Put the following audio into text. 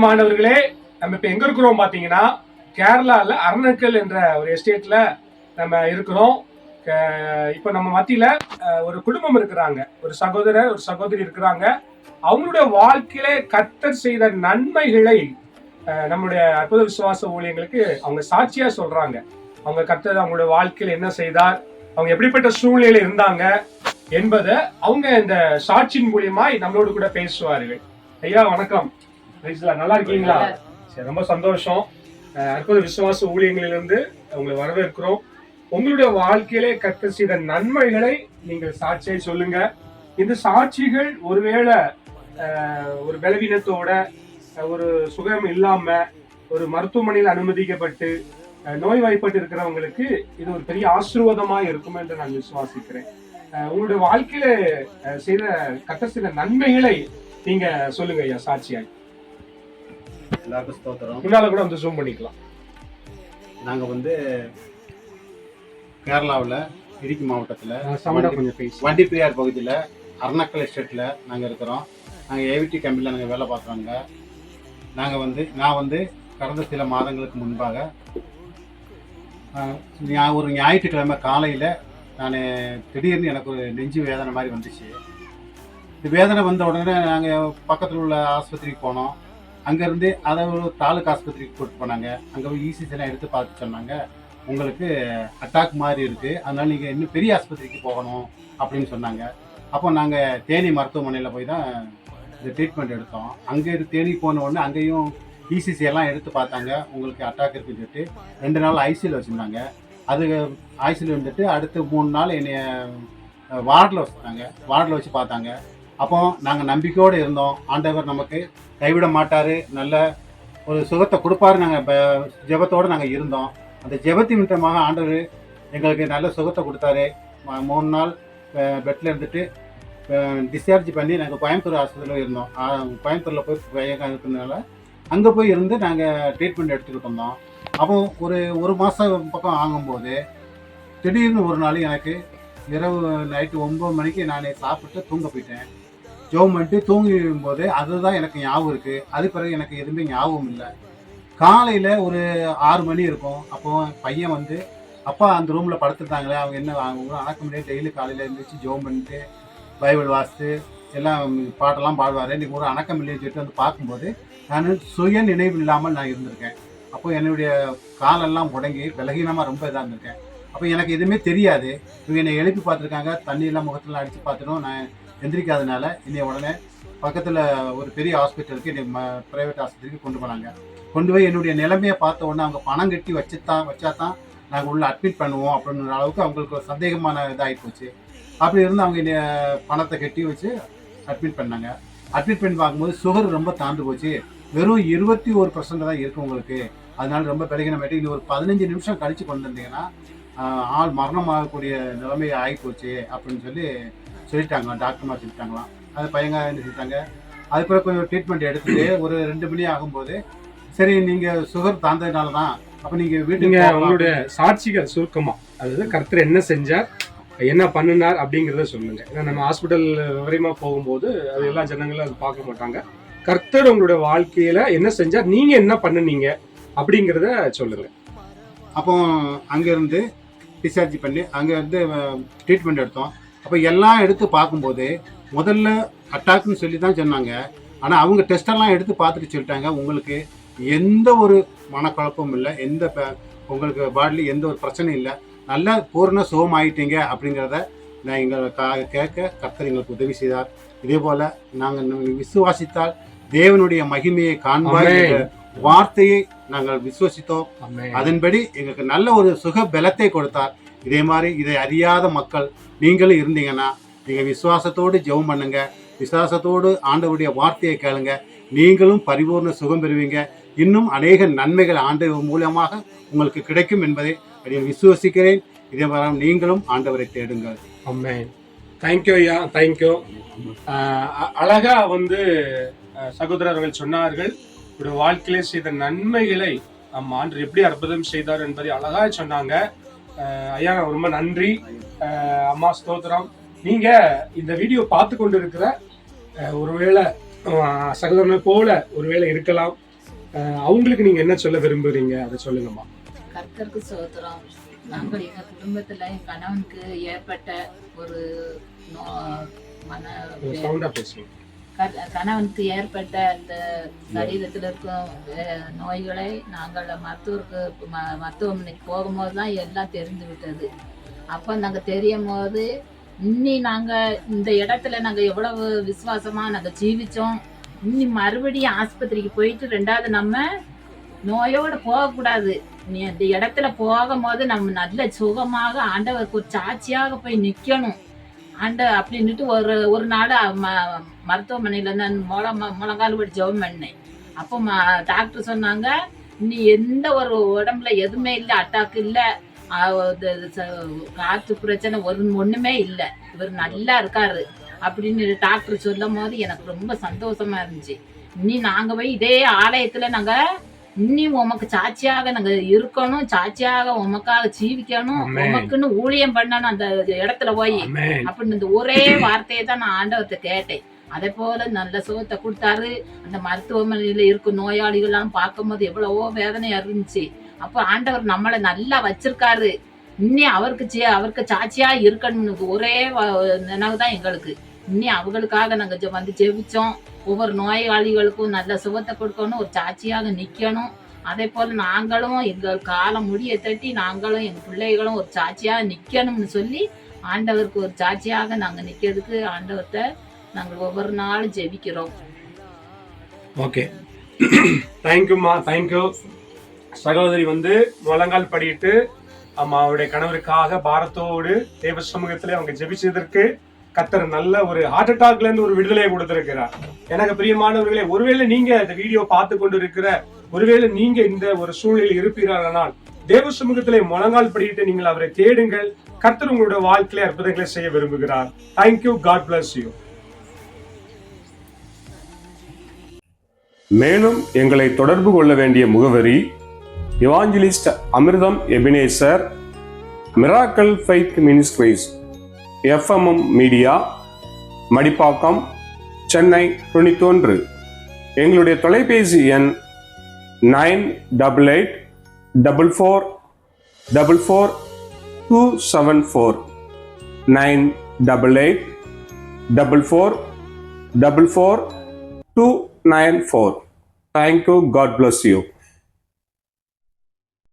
மாணவர்களே, நம்ம இப்ப எங்க இருக்கிறோம் பாத்தீங்கன்னா கேரளால அரண்கல் என்ற ஒரு எஸ்டேட்ல நம்ம இருக்கிறோம். இப்ப நம்ம மத்தியில ஒரு குடும்பம் இருக்கிறாங்க, ஒரு சகோதரர் ஒரு சகோதரி இருக்கிறாங்க. அவங்களுடைய வாழ்க்கையில கர்த்தர் செய்த நன்மைகளை நம்முடைய அற்புத விசுவாச ஊழியர்களுக்கு அவங்க சாட்சியா சொல்றாங்க. அவங்க கர்த்தர் அவங்களுடைய வாழ்க்கையில என்ன செய்தார், அவங்க எப்படிப்பட்ட சூழ்நிலையில இருந்தாங்க என்பதை அவங்க இந்த சாட்சியின் மூலியமாய் நம்மளோடு கூட பேசுவார்கள். ஐயா வணக்கம். நல்லா இருக்கீங்களா? சரி, ரொம்ப சந்தோஷம். அற்புத விசுவாச ஊழியங்களிலிருந்து உங்களை வரவேற்கிறோம். உங்களுடைய வாழ்க்கையிலே கர்த்தர் செய்த நன்மைகளை நீங்கள் சாட்சியை சொல்லுங்க. இந்த சாட்சிகள் ஒருவேளை ஒரு பலவீனத்தோட, ஒரு சுகம் இல்லாம, ஒரு மருத்துவமனையில் அனுமதிக்கப்பட்டு நோய்வாய்ப்பட்டு இருக்கிறவங்களுக்கு இது ஒரு பெரிய ஆசீர்வாதமா இருக்கும் என்று நான் விசுவாசிக்கிறேன். உங்களுடைய வாழ்க்கையில செய்த கர்த்தர் செய்த நன்மைகளை நீங்க சொல்லுங்க ஐயா சாட்சியாய். எல்லாருக்கும் ஸ்தோத்திரம். முன்னால கூட வந்து ஜூம் பண்ணிக்கலாம். நாங்கள் வந்து கேரளாவில் இடுக்கி மாவட்டத்தில் வண்டிப்பெரியார் பகுதியில் அரண்கல் எஸ்டேட்டில் நாங்கள் இருக்கிறோம். நாங்கள் ஏவிடி கம்பெனியில் நாங்கள் வேலை பார்க்குறோங்க. நான் வந்து கடந்த சில மாதங்களுக்கு முன்பாக ஒரு ஞாயிற்றுக்கிழமை காலையில் நான் திடீர்னு எனக்கு ஒரு நெஞ்சு வேதனை மாதிரி வந்துச்சு. இந்த வேதனை வந்த உடனே நாங்கள் பக்கத்தில் உள்ள ஆஸ்பத்திரிக்கு போனோம். அங்கேருந்து அதை ஒரு தாலுக்கு ஆஸ்பத்திரிக்கு கூப்பிட்டு போனாங்க. அங்கே இசிசிலாம் எடுத்து பார்த்து சொன்னாங்க, உங்களுக்கு அட்டாக் மாதிரி இருக்குது, அதனால் நீங்கள் இன்னும் பெரிய ஆஸ்பத்திரிக்கு போகணும் அப்படின்னு சொன்னாங்க. அப்போ நாங்கள் தேனி மருத்துவமனையில் போய் தான் இந்த ட்ரீட்மெண்ட் எடுத்தோம். அங்கே தேனி போன உடனே அங்கேயும் இசிசி எல்லாம் எடுத்து பார்த்தாங்க. உங்களுக்கு அட்டாக் இருக்குன்னு சொல்லிட்டு 2 நாள் ஐசியூவில் வச்சுருந்தாங்க. அது ஐசியூவில் வந்துட்டு அடுத்து 3 நாள் என்னை வார்டில் வச்சுருந்தாங்க. வார்டில் வச்சு பார்த்தாங்க. அப்போ நாங்கள் நம்பிக்கையோடு இருந்தோம், ஆண்டவர் நமக்கு கைவிட மாட்டார், நல்ல ஒரு சுகத்தை கொடுப்பாரு. நாங்கள் ஜெபத்தோடு நாங்கள் இருந்தோம். அந்த ஜெபத்தின் நிமித்தமாக ஆண்டவர் எங்களுக்கு நல்ல சுகத்தை கொடுத்தாரு. 3 நாள் பெட்டில் இருந்துட்டு டிஸ்சார்ஜ் பண்ணி நாங்கள் கோயம்புத்தூர் ஆஸ்பத்திரியில் இருந்தோம். கோயம்புத்தூரில் போய் இருக்கிறதுனால அங்கே போய் இருந்து நாங்கள் ட்ரீட்மெண்ட் எடுத்துக்கிட்டு இருந்தோம். அப்போ ஒரு மாதம் பக்கம் ஆகும்போது திடீர்னு ஒரு நாள் எனக்கு இரவு நைட்டு 9 மணிக்கு நான் சாப்பிட்டு தூங்க போயிட்டேன். ஜோம் பண்ணிட்டு தூங்கும் போது அதுதான் எனக்கு ஞாபகம் இருக்குது. அது பிறகு எனக்கு எதுவுமே ஞாபகம் இல்லை. காலையில் ஒரு 6 மணி இருக்கும். அப்போ பையன் வந்து, அப்பா அந்த ரூமில் படுத்துட்டாங்களே, அவங்க என்ன அவங்க அடக்க முடியாது, டெய்லி காலையில் எழுந்திரிச்சு ஜோம் பண்ணிட்டு பைபிள் வாசித்து எல்லாம் பாட்டெல்லாம் பாடுவார். இன்றைக்கி ஒரு அணக்கம் இல்லைன்னு சொல்லிட்டு வந்து பார்க்கும்போது நான் சுய நினைவு இல்லாமல் நான் இருந்திருக்கேன். அப்போ என்னுடைய காலெல்லாம் முடங்கி பலகீனமாக ரொம்ப இதாக இருந்திருக்கேன். அப்போ எனக்கு எதுவுமே தெரியாது. இவங்க என்னை எழுப்பி பார்த்துருக்காங்க, தண்ணியெல்லாம் முகத்தில் அடித்து பார்த்துட்டோம். நான் எந்திரிக்காதனால என்னை உடனே பக்கத்தில் ஒரு பெரிய ஹாஸ்பிட்டலுக்கு என்னை ப்ரைவேட் ஆஸ்பத்திரிக்கு கொண்டு போனாங்க. கொண்டு போய் என்னுடைய நிலைமையை பார்த்த உடனே அவங்க பணம் கட்டி வச்சா தான் நாங்கள் உள்ளே அட்மிட் பண்ணுவோம் அப்படின்ற அளவுக்கு அவங்களுக்கு ஒரு சந்தேகமான இதாகி போச்சு. அப்படி இருந்து அவங்க என்னை பணத்தை கட்டி வச்சு அட்மிட் பண்ணாங்க. அட்மிட் பண்ணி பார்க்கும்போது சுகர் ரொம்ப தாழ்ந்து போச்சு. வெறும் 21% தான் இருக்குது உங்களுக்கு, அதனால ரொம்ப பலகீனமாயிட்டு இன்னும் ஒரு 15 நிமிஷம் கழித்து கொண்டு வந்தீங்கன்னா ஆள் மரணமாகக்கூடிய நிலைமை ஆகிப்போச்சு அப்படின்னு சொல்லிட்டாங்க. டாக்டர்மார் சொல்லிட்டாங்களாம். அது பையங்க என்ன சொல்லிட்டாங்க. அது பிறகு கொஞ்சம் ட்ரீட்மெண்ட் எடுத்துட்டு ஒரு 2 மணி ஆகும்போது, சரி நீங்கள் சுகர் தாழ்ந்ததுனால தான், அப்போ நீங்கள் வீட்டுக்கு உங்களுடைய சாட்சிகள் சுருக்கமா, அதாவது கர்த்தர் என்ன செஞ்சார், என்ன பண்ணினார் அப்படிங்கிறத சொல்லுங்க. ஏன்னா நம்ம ஹாஸ்பிட்டல் விவரமா போகும்போது அது எல்லா ஜனங்களும் அது பார்க்க மாட்டாங்க. கர்த்தர் உங்களுடைய வாழ்க்கையில என்ன செஞ்சார், நீங்க என்ன பண்ணுனீங்க அப்படிங்கிறத சொல்லுங்க. அப்போ அங்கேருந்து டிஸ்சார்ஜ் பண்ணி அங்கே வந்து ட்ரீட்மெண்ட் எடுத்தோம். அப்போ எல்லாம் எடுத்து பார்க்கும்போது முதல்ல அட்டாக்னு சொல்லி தான் சொன்னாங்க. ஆனால் அவங்க டெஸ்டெல்லாம் எடுத்து பார்த்துட்டு சொல்லிட்டாங்க, உங்களுக்கு எந்த ஒரு மனக்குழப்பமும் இல்லை, உங்களுக்கு பாடியில் எந்த ஒரு பிரச்சனையும் இல்லை, நல்லா பூர்ண சுகம் ஆகிட்டீங்க அப்படிங்கிறத நான் எங்களை கேட்க கர்த்தர் எங்களுக்கு உதவி செய்தார். இதே போல் நாங்கள் விசுவாசித்தால் தேவனுடைய மகிமையை காண்பார் என்ற வார்த்தையை நாங்கள் விசுவசித்தோம். அதன்படி எங்களுக்கு நல்ல ஒரு சுக பலத்தை கொடுத்தார். இதே மாதிரி இதை அறியாத மக்கள் நீங்களும் இருந்தீங்கன்னா நீங்கள் விசுவாசத்தோடு ஜெபம் பண்ணுங்க, விசுவாசத்தோடு ஆண்டவருடைய வார்த்தையை கேளுங்க, நீங்களும் பரிபூர்ண சுகம் பெறுவீங்க. இன்னும் அநேக நன்மைகள் ஆண்டவர் மூலமாக உங்களுக்கு கிடைக்கும் என்பதை விசுவசிக்கிறேன். இதே மாதிரி நீங்களும் ஆண்டவரை தேடுங்கள். ஆமென். தேங்க்யூ ஐயா, தேங்க்யூ. அழகா வந்து சகோதரர்கள் சொன்னார்கள், ஒரு வாழ்க்கையிலே செய்த நன்மைகளை நம் ஆண்டு எப்படி அற்புதம் செய்தார் என்பதை அழகா சொன்னாங்க. ஐயா ரொம்ப நன்றி. அம்மா ஸ்தோத்திரம். நீங்க இந்த வீடியோ பார்த்து கொண்டு இருக்கிற ஒருவேளை சகோதரனை போல ஒருவேளை இருக்கலாம், அவங்களுக்கு நீங்க என்ன சொல்ல விரும்புறீங்க, அதை சொல்லுங்கம்மா. கர்த்தருக்கு சோத்திரம். நாங்கள் எங்க குடும்பத்துல என் கணவனுக்கு ஏற்பட்ட ஒரு மன சவுண்டா பேசுங்க. கணவனுக்கு ஏற்பட்ட அந்த சரீரத்தில் இருக்கும் நோய்களை நாங்கள் மருத்துவமனைக்கு போகும்போது தான் எல்லாம் தெரிந்து விட்டது. அப்போ நாங்கள் தெரியும் போது இன்னி நாங்கள் இந்த இடத்துல நாங்கள் எவ்வளவு விசுவாசமா நாங்கள் ஜீவிச்சோம். இன்னி மறுபடியும் ஆஸ்பத்திரிக்கு போயிட்டு ரெண்டாவது நம்ம நோயோட போகக்கூடாது. நீ இந்த இடத்துல போகும்போது நம்ம நல்ல சுகமாக ஆண்டவருக்கு ஒரு சாட்சியாக போய் நிக்கணும் அப்படின்ட்டு ஒரு நாள் மருத்துவமனையில நான் முழங்கால் படி ஜெபம் பண்ணேன். அப்போ டாக்டர் சொன்னாங்க, நீ எந்த ஒரு உடம்புல எதுவுமே இல்லை, அட்டாக் இல்லை, காற்று பிரச்சனை ஒண்ணுமே இல்லை, இவர் நல்லா இருக்காரு அப்படின்னு டாக்டர் சொல்லும் போது எனக்கு ரொம்ப சந்தோஷமா இருந்துச்சு. இனி நாங்க போய் இதே ஆலயத்துல நாங்க இன்னி உமக்கு சாட்சியாக நாங்க இருக்கணும், சாட்சியாக உமக்காக ஜீவிக்கணும், உமக்குன்னு ஊழியம் பண்ணணும் அந்த இடத்துல போய் அப்படின்னு இந்த ஒரே வார்த்தையை தான் நான் ஆண்டவர்கிட்ட கேட்டேன். அதே போல நல்ல சுகத்தை கொடுத்தாரு. அந்த மருத்துவமனையில இருக்கும் நோயாளிகள்லாம் பார்க்கும்போது எவ்வளவோ வேதனையா இருந்துச்சு. அப்போ ஆண்டவர் நம்மளை நல்லா வச்சிருக்காரு. இன்னி அவருக்கு சாட்சியா இருக்கணும்னு ஒரே நினைவுதான் எங்களுக்கு. இன்னி அவங்களுக்காக நாங்க வந்து ஜெபிச்சோம். ஒவ்வொரு நோயாளிகளுக்கும் நல்ல சுகத்தை கொடுக்கணும், ஒரு சாட்சியாக நிக்கணும். அதே போல நாங்களும் எங்கள் காலம் முடிய தட்டி நாங்களும் எங்க பிள்ளைகளும் ஒரு சாட்சியாக நிக்கணும்னு சொல்லி ஆண்டவருக்கு ஒரு சாட்சியாக நாங்க நிக்கிறதுக்கு ஆண்டவர்கிட்ட நாங்கள் ஒவ்வொரு நாளும் ஜெபிக்கிறோம். ஓகே, தேங்க்யூம்மா, தேங்க்யூ. சகோதரி வந்து முழங்கால் படிட்டு அவருடைய கணவருக்காக பாரத்தோடு தேவ சமூகத்திலே அவங்க ஜெபிச்சதற்கு கர்த்தர் நல்ல ஒரு ஹார்ட் அட்டாக்ல இருந்து ஒரு விடுதலையை கொடுத்திருக்கிறார். எனக்கு பிரியமானவர்களே, ஒருவேளை நீங்க இந்த வீடியோ பார்த்து கொண்டு இருக்கிற, ஒருவேளை நீங்க இந்த ஒரு சூழ்நிலையில் இருப்பீர்களானால் தேவ சமூகத்திலே முழங்கால் படிட்டு நீங்கள் அவரை தேடுங்கள். கர்த்தர் உங்களுடைய வாழ்க்கையில அற்புதங்களை செய்ய விரும்புகிறார். தேங்க்யூ. God bless you. மேலும் எங்களை தொடர்பு கொள்ள வேண்டிய முகவரி evangelist Amirtham Ebenezer, miracle faith ministries, FMM media, Madipakkam, Chennai 91. எங்களுடைய தொலைபேசி எண் 9884442274, 9884442294. Thank you. God bless you.